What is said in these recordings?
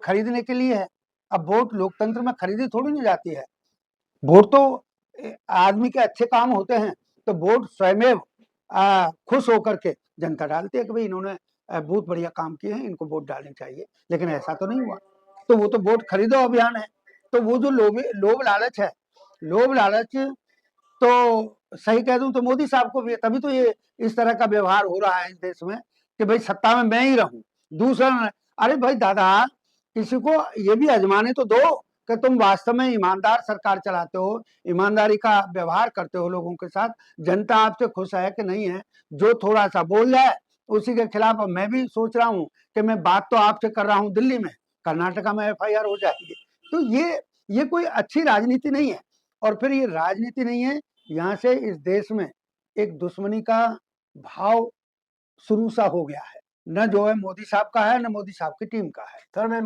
खरीदने के लिए है। अब वोट लोकतंत्र में खरीदी थोड़ी नहीं जाती है। वोट तो आदमी के अच्छे काम होते हैं तो वोट स्वयं खुश होकर के जनता डालती है कि भाई इन्होंने बहुत बढ़िया काम किए हैं, इनको वोट डालनी चाहिए। लेकिन ऐसा तो नहीं हुआ, तो वो तो वोट खरीदो अभियान है। तो वो जो लोभ लालच है, लोभ लालच, तो सही कह दूं तो मोदी साहब को भी, तभी तो ये इस तरह का व्यवहार हो रहा है इस देश में कि भाई सत्ता में मैं ही रहूं, दूसरा। अरे भाई दादा, किसी को ये भी आजमाने तो दो कि तुम वास्तव में ईमानदार सरकार चलाते हो, ईमानदारी का व्यवहार करते हो लोगों के साथ, जनता आपसे खुश है कि नहीं है। जो थोड़ा सा बोल जाए उसी के खिलाफ मैं भी सोच रहा हूं कि मैं बात तो आपसे कर रहा हूं दिल्ली में, कर्नाटका में FIR हो जाएगी। तो ये कोई अच्छी राजनीति नहीं है। और फिर ये राजनीति नहीं है, यहाँ से इस देश में एक दुश्मनी का भाव शुरू सा हो गया है, न जो है मोदी साहब का है न मोदी साहब की टीम का है। सर मैं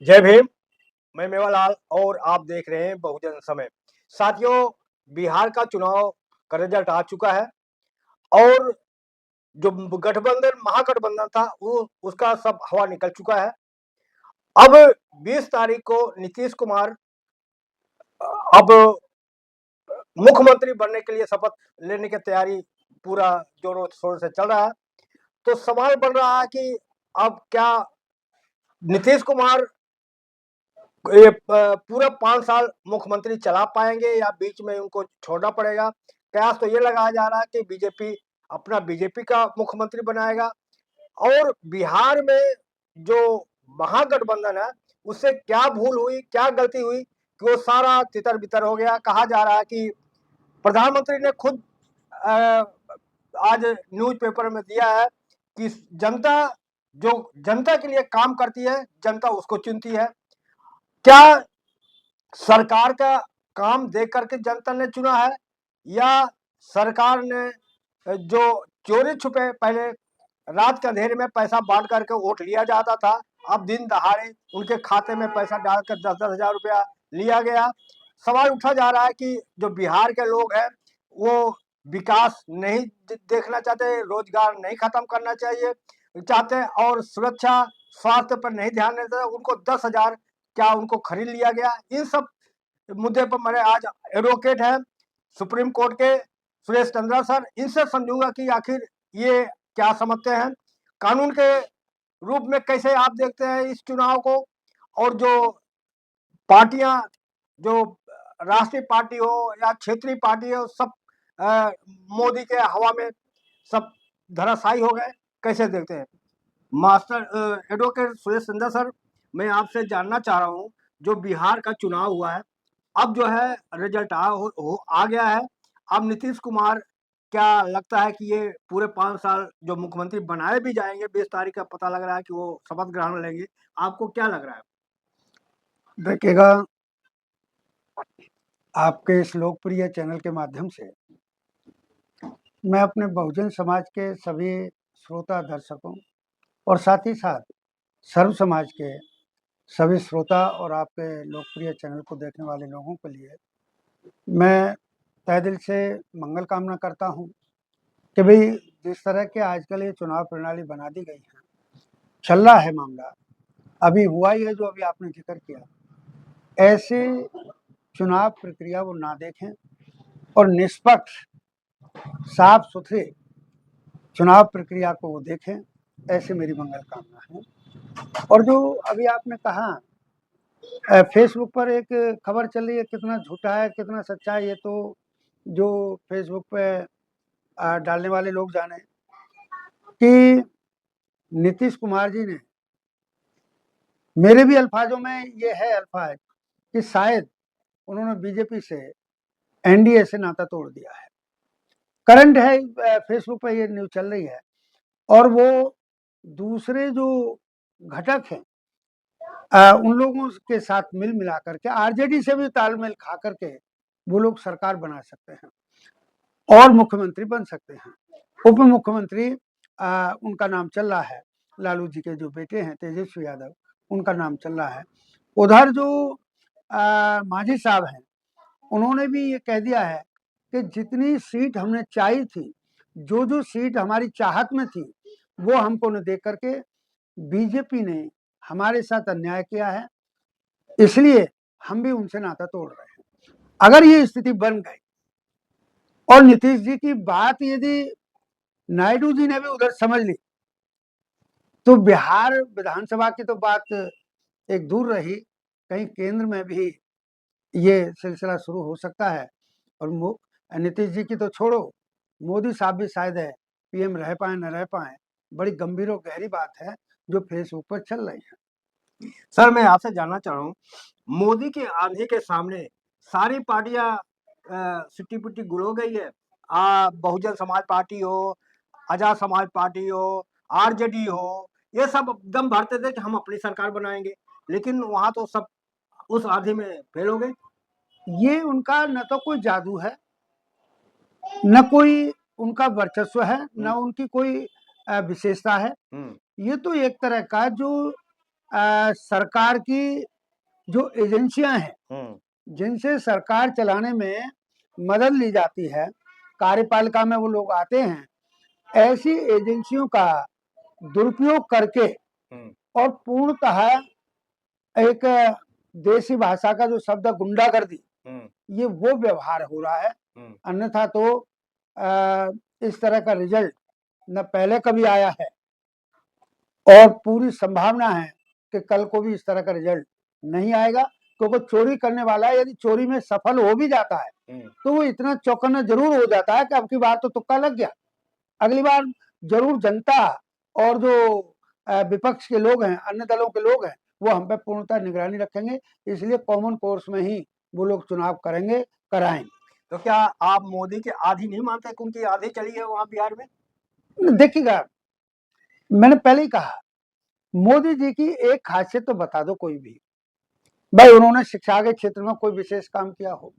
जय भीम, मैं मेवालाल और आप देख रहे हैं बहुजन समय। साथियों, बिहार का चुनाव का रिजल्ट आ चुका है और जो गठबंधन महागठबंधन था वो उसका सब हवा निकल चुका है। अब 20 तारीख को नीतीश कुमार अब मुख्यमंत्री बनने के लिए शपथ लेने की तैयारी पूरा जोरों शोर से चल रहा है। तो सवाल बन रहा है कि अब क्या नीतीश कुमार ये पूरा 5 साल मुख्यमंत्री चला पाएंगे या बीच में उनको छोड़ना पड़ेगा। कयास तो ये लगाया जा रहा है कि बीजेपी का मुख्यमंत्री बनाएगा और बिहार में जो महागठबंधन है उससे क्या भूल हुई, क्या गलती हुई कि वो सारा तितर बितर हो गया। कहा जा रहा है कि प्रधानमंत्री ने खुद आज न्यूज़पेपर में दिया है कि जनता के लिए काम करती है, जनता उसको चुनती है। क्या सरकार का काम देख करके जनता ने चुना है या सरकार ने जो चोरी छुपे पहले रात के अंधेरे में पैसा बांट करके वोट लिया जाता था, अब दिन दहाड़े उनके खाते में पैसा डालकर 10-10 हजार रुपया लिया गया। सवाल उठा जा रहा है कि जो बिहार के लोग हैं वो विकास नहीं देखना चाहते, रोजगार नहीं खत्म करना चाहिए चाहते और सुरक्षा स्वास्थ्य पर नहीं ध्यान देते, उनको 10 हजार क्या उनको खरीद लिया गया। इन सब मुद्दे पर मेरे आज एडवोकेट है सुप्रीम कोर्ट के सुरेश चंद्रा सर, इनसे समझूंगा कि आखिर ये क्या समझते हैं, कानून के रूप में कैसे आप देखते हैं इस चुनाव को। और जो पार्टियां, जो राष्ट्रीय पार्टी हो या क्षेत्रीय पार्टी हो, सब मोदी के हवा में सब धराशायी हो गए, कैसे देखते हैं। Master advocate Suresh Chandra sir, मैं आपसे जानना चाह रहा हूँ, जो बिहार का चुनाव हुआ है अब जो है रिजल्ट आ गया है। अब नीतीश कुमार, क्या लगता है कि ये पूरे 5 साल जो मुख्यमंत्री बनाए भी जाएंगे, 20 तारीख का पता लग रहा है कि वो शपथ ग्रहण लेंगे, आपको क्या लग रहा है? देखिएगा, आपके इस लोकप्रिय चैनल के माध्यम से मैं अपने बहुजन समाज के सभी श्रोता दर्शकों और साथ ही साथ सर्व समाज के सभी श्रोता और आपके लोकप्रिय चैनल को देखने वाले लोगों के लिए मैं तहे दिल से मंगल कामना करता हूं कि भाई जिस तरह के आजकल ये चुनाव प्रणाली बना दी गई है, चल रहा है मामला, अभी हुआ ही है जो अभी आपने जिक्र किया, ऐसे चुनाव प्रक्रिया वो ना देखें और निष्पक्ष साफ सुथरे चुनाव प्रक्रिया को वो देखें, ऐसे मेरी मंगल कामना है। और जो अभी आपने कहा फेसबुक पर एक खबर चल रही है, कितना झूठा है कितना सच्चा है ये तो जो फेसबुक पे डालने वाले लोग जाने, कि नीतीश कुमार जी ने, मेरे भी अल्फाजों में ये है अल्फाज, कि शायद उन्होंने बीजेपी से NDA से नाता तोड़ दिया है। करंट है, फेसबुक पर ये न्यूज चल रही है। और वो दूसरे जो घटक हैं उन लोगों के साथ मिल मिला करके RJD से भी तालमेल खा करके वो लोग सरकार बना सकते हैं और मुख्यमंत्री बन सकते हैं। उप मुख्यमंत्री उनका नाम चल रहा है, लालू जी के जो बेटे हैं तेजस्वी यादव, उनका नाम चल रहा है। उधर जो मांझी साहब हैं, उन्होंने भी ये कह दिया है कि जितनी सीट हमने चाही थी, जो सीट हमारी चाहत में थी, वो हमको न दे करके बीजेपी ने हमारे साथ अन्याय किया है। इसलिए हम भी उनसे नाता तोड़ रहे हैं। अगर ये स्थिति बन गई और नीतीश जी की बात यदि नायडू जी ने भी उधर समझ ली, तो बिहार विधानसभा की तो बात एक दूर रही, कहीं केंद्र में भी ये सिलसिला शुरू हो सकता है। और नीतीश जी की तो छोड़ो, मोदी साहब भी शायद है पीएम रह पाए न रह पाए। बड़ी गंभीर और गहरी बात है जो फेसबुक पर चल रही है। सर, मैं आपसे जानना चाह रहा हूँ, मोदी के आंधी के सामने सारी पार्टियां सिट्टी पिट्टी गुल हो गई है। बहुजन समाज पार्टी हो, आजाद समाज पार्टी हो, आरजेडी हो, ये सब दम भरते थे कि हम अपनी सरकार बनाएंगे, लेकिन वहां तो सब उस आंधी में फेल हो गए। ये उनका न तो कोई जादू है, न कोई उनका वर्चस्व है, न उनकी कोई विशेषता है। ये तो एक तरह का जो सरकार की जो एजेंसियां हैं, जिनसे सरकार चलाने में मदद ली जाती है, कार्यपालिका में वो लोग आते हैं, ऐसी एजेंसियों का दुरुपयोग करके और पूर्णतः एक देसी भाषा का जो शब्द है गुंडागर्दी, ये वो व्यवहार हो रहा है। अन्यथा तो इस तरह का रिजल्ट न पहले कभी आया है और पूरी संभावना है कि कल को भी इस तरह का रिजल्ट नहीं आएगा, क्योंकि चोरी करने वाला यदि चोरी में सफल हो भी जाता है तो वो इतना चौकन्ना जरूर हो जाता है कि अब की बार तो तुक्का लग गया, अगली बार जरूर जनता और जो विपक्ष के लोग हैं, अन्य दलों के लोग हैं, वो हम पे पूर्णतः निगरानी रखेंगे। इसलिए कॉमन कोर्स में ही वो लोग चुनाव करेंगे, कराएंगे। तो क्या आप मोदी की आधी नहीं मानते कि उनकी आधी चली है वहां बिहार में? देखिएगा, मैंने पहले ही कहा, मोदी जी की एक खासियत तो बता दो कोई भी, भाई उन्होंने शिक्षा के क्षेत्र में कोई विशेष काम किया हो,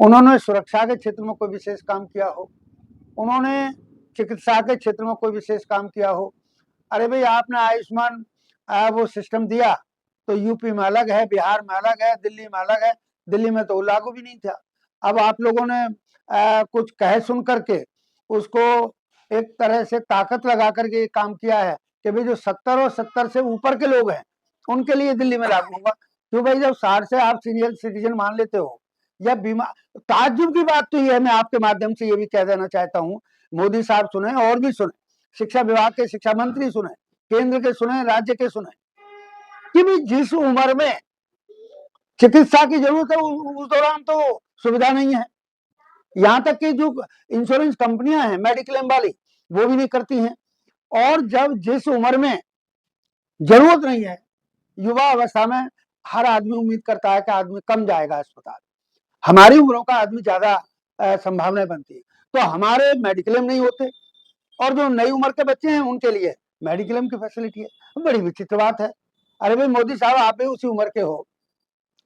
उन्होंने सुरक्षा के क्षेत्र में कोई विशेष काम किया हो, उन्होंने चिकित्सा के क्षेत्र में कोई विशेष काम किया हो। अरे भाई आपने आयुष्मान वो सिस्टम दिया तो यूपी में अलग है, बिहार में अलग है, दिल्ली में अलग है, दिल्ली में तो लागू भी नहीं था। अब आप लोगों ने कुछ कह सुन करके उसको एक तरह से ताकत लगा करके काम किया है कि भाई जो 70 और 70 से ऊपर के लोग हैं उनके लिए दिल्ली में लागू होगा। क्यों भाई, जब 60 से आप सीनियर सिटीजन मान लेते हो या बीमार, ताज्जुब की बात तो ये है, मैं आपके माध्यम से ये भी कह देना चाहता हूँ, मोदी साहब सुने और भी सुने, शिक्षा विभाग के शिक्षा मंत्री सुने, केंद्र के सुने, राज्य के सुने, कि भी जिस उम्र में चिकित्सा की जरूरत है उस दौरान तो सुविधा नहीं है। यहां तक कि जो इंश्योरेंस कंपनियां हैं मेडिक्लेम वाली, वो भी नहीं करती हैं। और जब जिस उम्र में जरूरत नहीं है, युवा अवस्था में हर आदमी उम्मीद करता है कि आदमी कम जाएगा अस्पताल, हमारी उम्रों का आदमी ज्यादा संभावनाएं बनती है, तो हमारे मेडिक्लेम नहीं होते और जो नई उम्र के बच्चे हैं उनके लिए मेडिक्लेम की फैसिलिटी है। बड़ी विचित्र बात है। अरे भाई मोदी साहब, आप भी उसी उम्र के हो,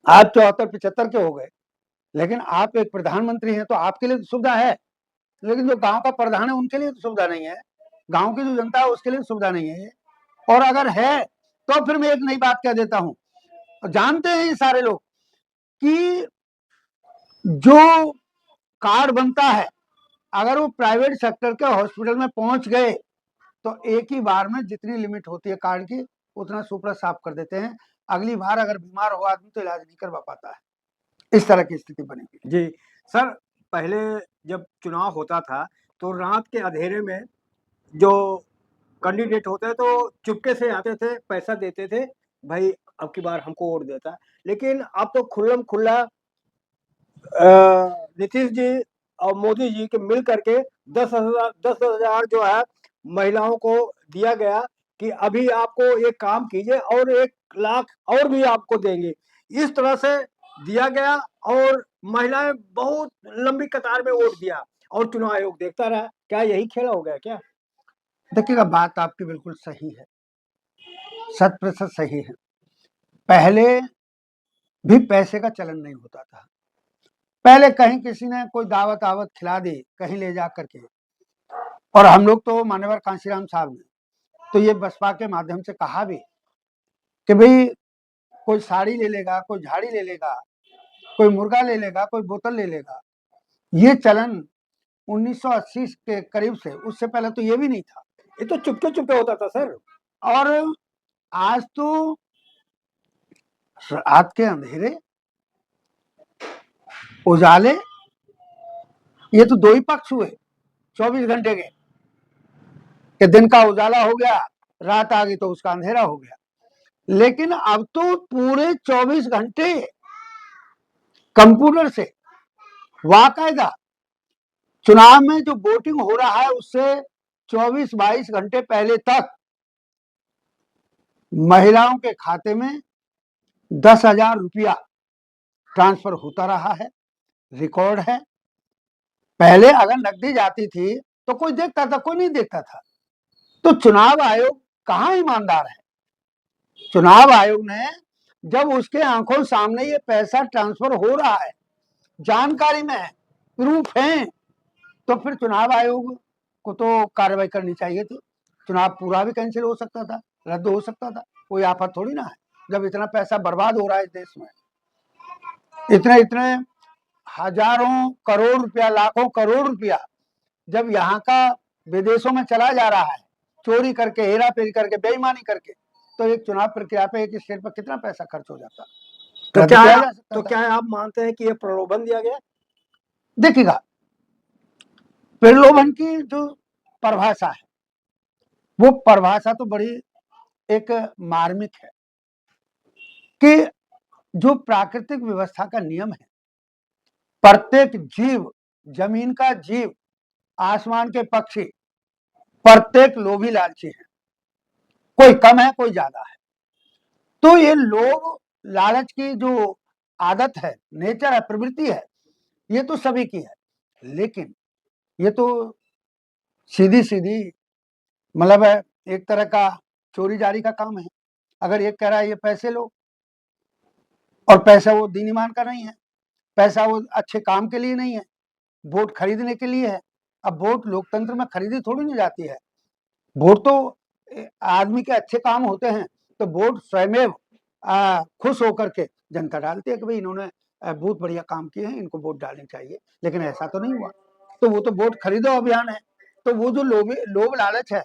आप 74-75 के हो गए, लेकिन आप एक प्रधानमंत्री हैं तो आपके लिए तो सुविधा है, लेकिन जो गांव का प्रधान है उनके लिए तो सुविधा नहीं है, गांव की जो जनता है उसके लिए सुविधा नहीं है। और अगर है तो फिर मैं एक नई बात कह देता हूं, जानते हैं ये सारे लोग कि जो कार्ड बनता है, अगर वो प्राइवेट सेक्टर के हॉस्पिटल में पहुंच गए तो एक ही बार में जितनी लिमिट होती है कार्ड की उतना सुपड़ा साफ कर देते हैं। अगली बार अगर बीमार हो आदमी तो इलाज नहीं करवा पाता है। इस तरह की स्थिति बनेगी। जी सर, पहले जब चुनाव होता था तो रात के अंधेरे में जो कैंडिडेट होते हैं तो चुपके से आते थे, पैसा देते थे, भाई अब की बार हमको वोट देता। लेकिन अब तो खुल्लम खुल्ला नीतीश जी और मोदी जी के मिल करके 10,000 जो है महिलाओं को दिया गया कि अभी आपको एक काम कीजिए और 1 लाख और भी आपको देंगे, इस तरह से दिया गया और महिलाएं बहुत लंबी कतार में वोट दिया और चुनाव आयोग देखता रहा। क्या यही खेला हो गया क्या? देखिएगा, बात आपकी बिल्कुल सही है, 100% सही है। पहले भी पैसे का चलन नहीं होता था, पहले कहीं किसी ने कोई दावत आवत खिला दी कहीं ले जा करके, और हम लोग तो मान्यवर कांशीराम साहब ने तो ये बसपा के माध्यम से कहा भी कि भाई कोई साड़ी ले लेगा, कोई झाड़ी ले लेगा, कोई मुर्गा ले लेगा, कोई बोतल ले लेगा, ये चलन 1980 के करीब से, उससे पहले तो ये भी नहीं था। ये तो चुपके चुपके होता था सर। और आज तो रात के अंधेरे उजाले, ये तो दो ही पक्ष हुए 24 घंटे के, कि दिन का उजाला हो गया, रात आ गई तो उसका अंधेरा हो गया। लेकिन अब तो पूरे 24 घंटे कंप्यूटर से बाकायदा चुनाव में जो वोटिंग हो रहा है उससे 24-22 घंटे पहले तक महिलाओं के खाते में 10,000 रुपया ट्रांसफर होता रहा है, रिकॉर्ड है। पहले अगर नकदी जाती थी तो कोई देखता था, कोई नहीं देखता था। तो चुनाव आयोग कहाँ ईमानदार है? चुनाव आयोग ने जब उसके आंखों सामने ये पैसा ट्रांसफर हो रहा है, जानकारी में है, प्रूफ है, तो फिर चुनाव आयोग को तो कार्रवाई करनी चाहिए थी। चुनाव पूरा भी कैंसिल हो सकता था, रद्द हो सकता था, कोई आफत थोड़ी ना है। जब इतना पैसा बर्बाद हो रहा है इस देश में, इतने इतने हजारों करोड़ रुपया, लाखों करोड़ रुपया जब यहाँ का विदेशों में चला जा रहा है, चोरी करके, हेरा फेरी करके, बेईमानी करके, तो एक चुनाव प्रक्रिया पे एक स्टेट पर कितना पैसा खर्च हो जाता? तो क्या है आप मानते हैं कि ये प्रलोभन दिया गया? देखिएगा, प्रलोभन की जो परिभाषा है, वो परिभाषा तो बड़ी एक मार्मिक है कि जो प्राकृतिक व्यवस्था का नियम है, प्रत्येक जीव, जमीन का जीव, आसमान के पक्षी, प्रत्येक लोभी लालची है। कोई कम है, कोई ज्यादा है। तो ये लोभ लालच की जो आदत है, नेचर है, प्रवृत्ति है, ये तो सभी की है। लेकिन ये तो सीधी सीधी मतलब है, एक तरह का चोरी जारी का काम है। अगर एक कह रहा है ये पैसे लो, और पैसा वो दीन ईमान का नहीं है, पैसा वो अच्छे काम के लिए नहीं है, वोट खरीदने के लिए है। अब वोट लोकतंत्र में खरीदी थोड़ी नहीं जाती है। वोट तो आदमी के अच्छे काम होते हैं तो वोट स्वयं खुश होकर के जनता डालती है कि भाई इन्होंने बहुत बढ़िया काम किए हैं, इनको वोट डालनी चाहिए। लेकिन ऐसा तो नहीं हुआ, तो वो तो वोट खरीदो अभियान है। तो वो जो लोभ लालच है,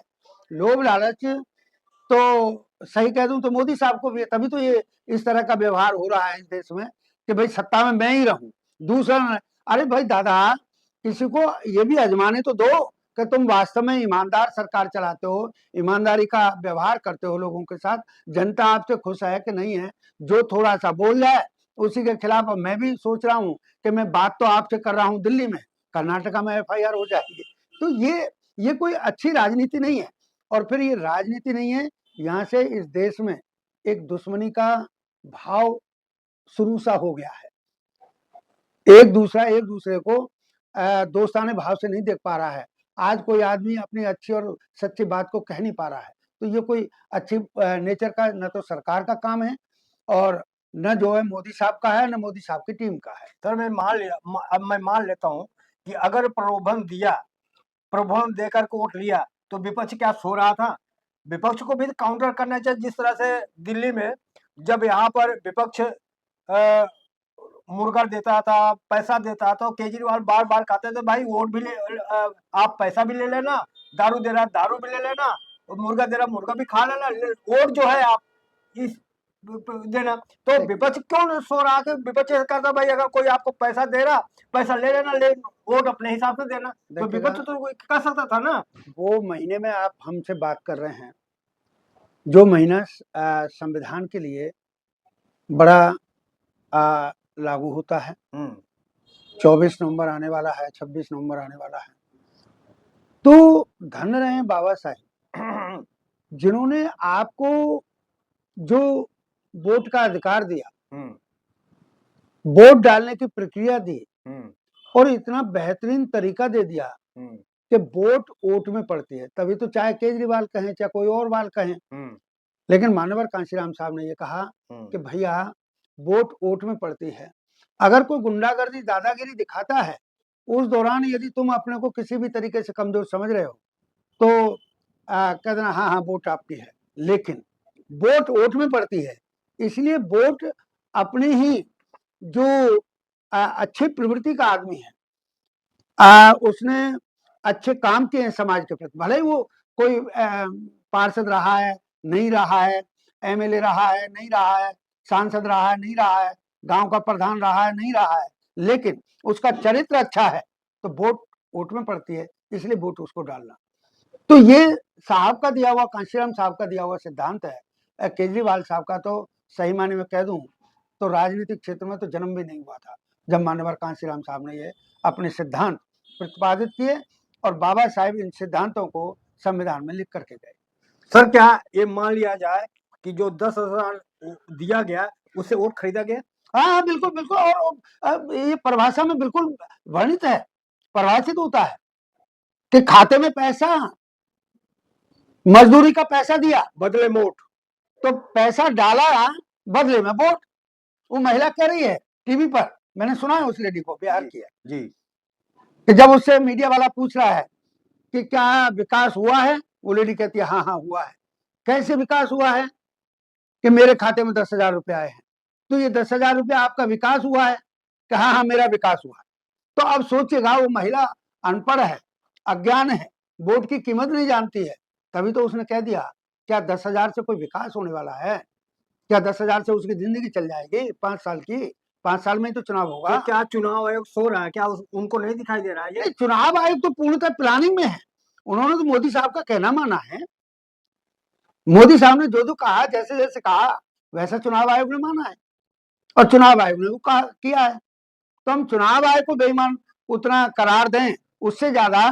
लोभ लालच, तो सही कह दूं तो मोदी साहब को भी, तभी तो ये इस तरह का व्यवहार हो रहा है इस देश में कि भाई सत्ता में मैं ही रहूं, दूसरा न। अरे भाई दादा, किसी को ये भी आजमाने तो दो कि तुम वास्तव में ईमानदार सरकार चलाते हो, ईमानदारी का व्यवहार करते हो लोगों के साथ, जनता आपसे खुश है कि नहीं है। जो थोड़ा सा बोल जाए उसी के खिलाफ मैं भी सोच रहा हूं कि मैं बात तो आपसे कर रहा हूं दिल्ली में, कर्नाटका में FIR हो जाएगी। तो ये कोई अच्छी राजनीति नहीं है। और फिर ये राजनीति नहीं है, यहाँ से इस देश में एक दुश्मनी का भाव शुरू सा हो गया है। एक दूसरे को दोस्ताने भाव से नहीं देख पा रहा है। आज कोई आदमी अपनी अच्छी और सच्ची बात को कह नहीं पा रहा है। तो ये कोई अच्छी नेचर का न तो सरकार का काम है, और न जो है मोदी साहब का है, न मोदी साहब की टीम का है। सर अब मैं मान लेता हूँ कि अगर प्रलोभन देकर के वोट लिया तो विपक्ष क्या सो रहा था? विपक्ष को भी काउंटर करना चाहिए। जिस तरह से दिल्ली में जब यहाँ पर विपक्ष मुर्गा देता था, पैसा देता था, केजरीवाल बार बार कहते थे भाई वोट भी आप पैसा भी ले लेना, दारू दे रहा दारू भी ले लेना, और मुर्गा दे रहा मुर्गा भी खा लेना, वोट जो है आप इस देना। तो विपक्ष क्यों सो रहा था? विपक्ष कहता भाई अगर कोई आपको पैसा दे रहा, पैसा ले लेना, वोट अपने हिसाब से देना। तो विपक्ष तो कर सकता था ना। वो महीने में आप हमसे बात कर रहे हैं, जो महीना संविधान के लिए बड़ा लागू होता है। 24 नवंबर आने वाला है, 26 नवंबर आने वाला है। तो धन रहे बाबा साहेब, जिन्होंने आपको जो वोट का अधिकार दिया, वोट डालने की प्रक्रिया दी, और इतना बेहतरीन तरीका दे दिया कि वोट वोट में पड़ती है। तभी तो चाहे केजरीवाल कहें चाहे कोई और वाल कहें, लेकिन मानवर कांशीराम साहब ने ये कहा कि भैया वोट वोट में पड़ती है। अगर कोई गुंडागर्दी, दादागिरी दिखाता है, उस दौरान यदि तुम अपने को किसी भी तरीके से कमजोर समझ रहे हो तो कह देना हाँ हाँ वोट आपकी है। लेकिन वोट वोट में पड़ती है, इसलिए वोट अपनी ही जो अच्छी प्रवृत्ति का आदमी है, उसने अच्छे काम किए हैं समाज के प्रति, भले ही वो कोई पार्षद रहा है नहीं रहा है, एमएलए रहा है नहीं रहा है, सांसद रहा है नहीं रहा है, गांव का प्रधान रहा है नहीं रहा है, लेकिन उसका चरित्र अच्छा है तो वोट वोट में पड़ती है, इसलिए वोट उसको डालना। तो ये साहब का दिया हुआ, कांशीराम साहब का दिया हुआ सिद्धांत है। केजरीवाल साहब का तो सही मायने में कह दूं तो राजनीतिक क्षेत्र में तो जन्म भी नहीं हुआ था जब मान्यवर कांशीराम साहब ने ये अपने सिद्धांत प्रतिपादित किए और बाबा साहेब इन सिद्धांतों को संविधान में लिख करके गए। सर क्या ये मान लिया जाए कि जो 10,000 दिया गया उससे वोट खरीदा गया? हाँ बिल्कुल बिल्कुल, और ये परिभाषा में बिल्कुल वर्णित है, परिभाषित होता है कि खाते में पैसा, मजदूरी का पैसा दिया बदले वोट, तो पैसा डाला बदले में वोट। वो महिला कह रही है टीवी पर, मैंने सुना है उस लेडी को, बिहार की है जी, कि जब उससे मीडिया वाला पूछ रहा है कि क्या विकास हुआ है, वो लेडी कहती है हाँ हाँ हुआ है। कैसे विकास हुआ है? कि मेरे खाते में 10,000 रुपए आए हैं। तो ये 10,000 रुपए आपका विकास हुआ है? कि हाँ हाँ मेरा विकास हुआ है। तो अब सोचिएगा, वो महिला अनपढ़ है, अज्ञान है, वोट की कीमत नहीं जानती है, तभी तो उसने कह दिया क्या 10,000 से कोई विकास होने वाला है? क्या 10,000 से उसकी जिंदगी चल जाएगी 5 साल की? 5 साल में ही तो चुनाव होगा। तो क्या चुनाव आयोग सो रहा है क्या? उनको नहीं दिखाई दे रहा है ये? चुनाव आयोग तो पूर्णतः प्लानिंग में है। उन्होंने तो मोदी साहब का कहना माना है। मोदी साहब ने जो कहा, जैसे जैसे कहा वैसा चुनाव आयोग ने माना है और चुनाव आयोग ने वो किया है। तो हम चुनाव आयोग को बेईमान उतना करार दें, उससे ज्यादा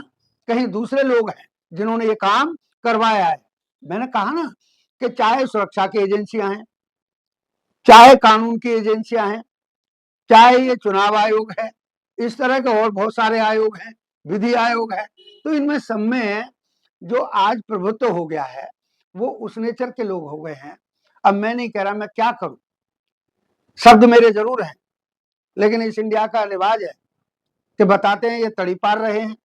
कहीं दूसरे लोग हैं जिन्होंने ये काम करवाया है। मैंने कहा ना कि चाहे सुरक्षा की एजेंसियां हैं, चाहे कानून की एजेंसियां हैं, चाहे ये चुनाव आयोग है, इस तरह के और बहुत सारे आयोग हैं, विधि आयोग है, तो इनमें सब में जो आज प्रभुत्व हो गया है वो उस नेचर के लोग हो गए हैं। अब मैं नहीं कह रहा मैं क्या करूं, शब्द मेरे जरूर हैं, लेकिन इस इंडिया का रिवाज है कि बताते हैं ये तड़ी पार रहे हैं।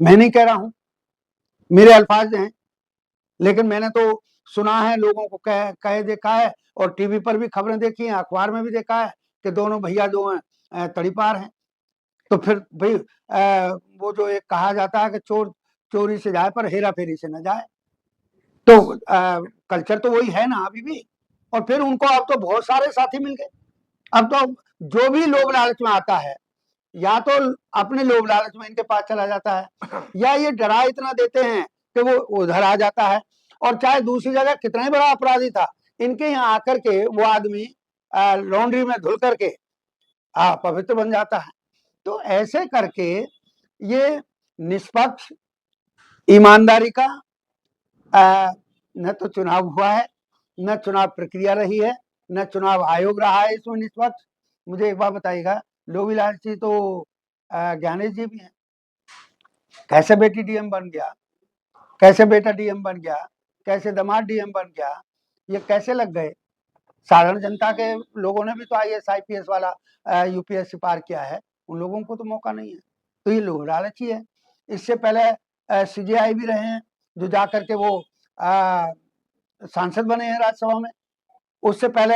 मैं नहीं कह रहा हूं, मेरे अल्फाज हैं, लेकिन मैंने तो सुना है, लोगों को कह देखा है और टीवी पर भी खबरें देखी हैं, अखबार में भी देखा है कि दोनों भैया जो हैं तड़ी पार हैं। तो फिर भाई वो जो एक कहा जाता है कि चोर चोरी से जाए पर हेरा फेरी से न जाए, तो कल्चर तो वही है ना अभी भी। और फिर उनको अब तो बहुत सारे साथी मिल गए। अब तो जो भी लोभ लालच में आता है, या तो अपने लोभ लालच में इनके पास चला जाता है, या ये डरा इतना देते हैं कि वो उधर आ जाता है। और चाहे दूसरी जगह कितना ही बड़ा अपराधी था, इनके यहाँ आकर के वो आदमी लॉन्ड्री में धुल करके पवित्र बन जाता है। तो ऐसे करके ये निष्पक्ष, ईमानदारी का न तो चुनाव हुआ है, न चुनाव प्रक्रिया रही है, न चुनाव आयोग रहा है इसमें निष्पक्ष। मुझे एक बात बताइएगा, लोभी लालची तो ज्ञानेश जी भी हैं। कैसे बेटी डीएम बन गया, कैसे बेटा डीएम बन गया, कैसे दामाद डीएम बन गया, ये कैसे लग गए? साधारण जनता के लोगों ने भी तो आईएएस आईपीएस वाला यूपीएससी पार किया है, उन लोगों को तो मौका नहीं है। तो ये लोग लालची है। इससे पहले सीजेआई भी रहे हैं, जो जाकर के वो सांसद बने हैं राज्यसभा में। उससे पहले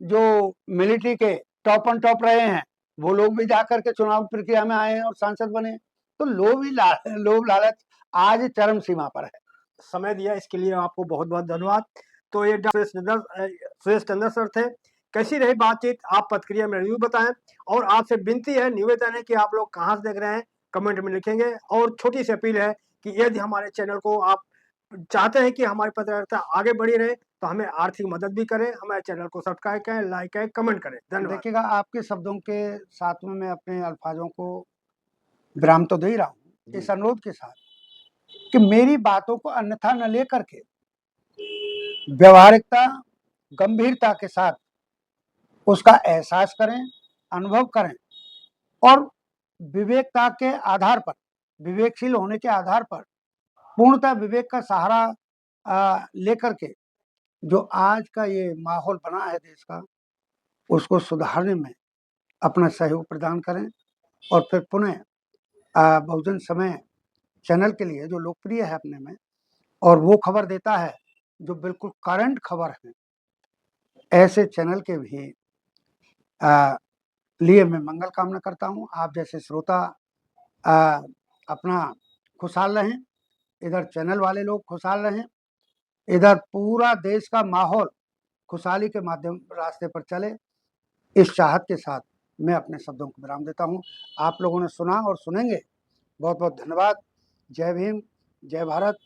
जो मिलिट्री के टॉप ऑन टॉप रहे हैं, वो लोग भी जाकर के चुनाव प्रक्रिया में आए हैं और सांसद बने। तो लोभ लालच आज चरम सीमा पर है। समय दिया इसके लिए आपको बहुत बहुत धन्यवाद। तो ये सुरेश चंद्र सर थे। कैसी रही बातचीत, आप प्रतिक्रिया में रिव्यू बताएं, और आपसे विनती है, निवेदन है कि आप लोग कहाँ से देख रहे हैं कमेंट में लिखेंगे। और छोटी सी अपील है कि यदि हमारे चैनल को आप चाहते हैं कि हमारी पत्रकारिता आगे बढ़ी रहे तो हमें आर्थिक मदद भी करें, हमारे चैनल को सब्सक्राइब करें, लाइक करें, कमेंट करें। धन्यवाद। देखिएगा, आपके शब्दों के साथ में मैं अपने अल्फाजों को विराम तो दे ही रहा हूँ, इस अनुरोध के साथ कि मेरी बातों को अन्यथा न लेकर के व्यवहारिकता, गंभीरता के साथ उसका एहसास करें, अनुभव करें, और विवेकता के आधार पर, विवेकशील होने के आधार पर, पूर्णतः विवेक का सहारा लेकर के जो आज का ये माहौल बना है देश का, उसको सुधारने में अपना सहयोग प्रदान करें। और फिर पुनः बहुजन समय चैनल के लिए, जो लोकप्रिय है अपने में और वो खबर देता है जो बिल्कुल करंट खबर है, ऐसे चैनल के भी लिए मैं मंगल कामना करता हूँ। आप जैसे श्रोता अपना खुशहाल रहें, इधर चैनल वाले लोग खुशहाल रहें, इधर पूरा देश का माहौल खुशहाली के माध्यम रास्ते पर चले, इस चाहत के साथ मैं अपने शब्दों को विराम देता हूँ। आप लोगों ने सुना और सुनेंगे, बहुत बहुत धन्यवाद। जय भीम, जय भारत।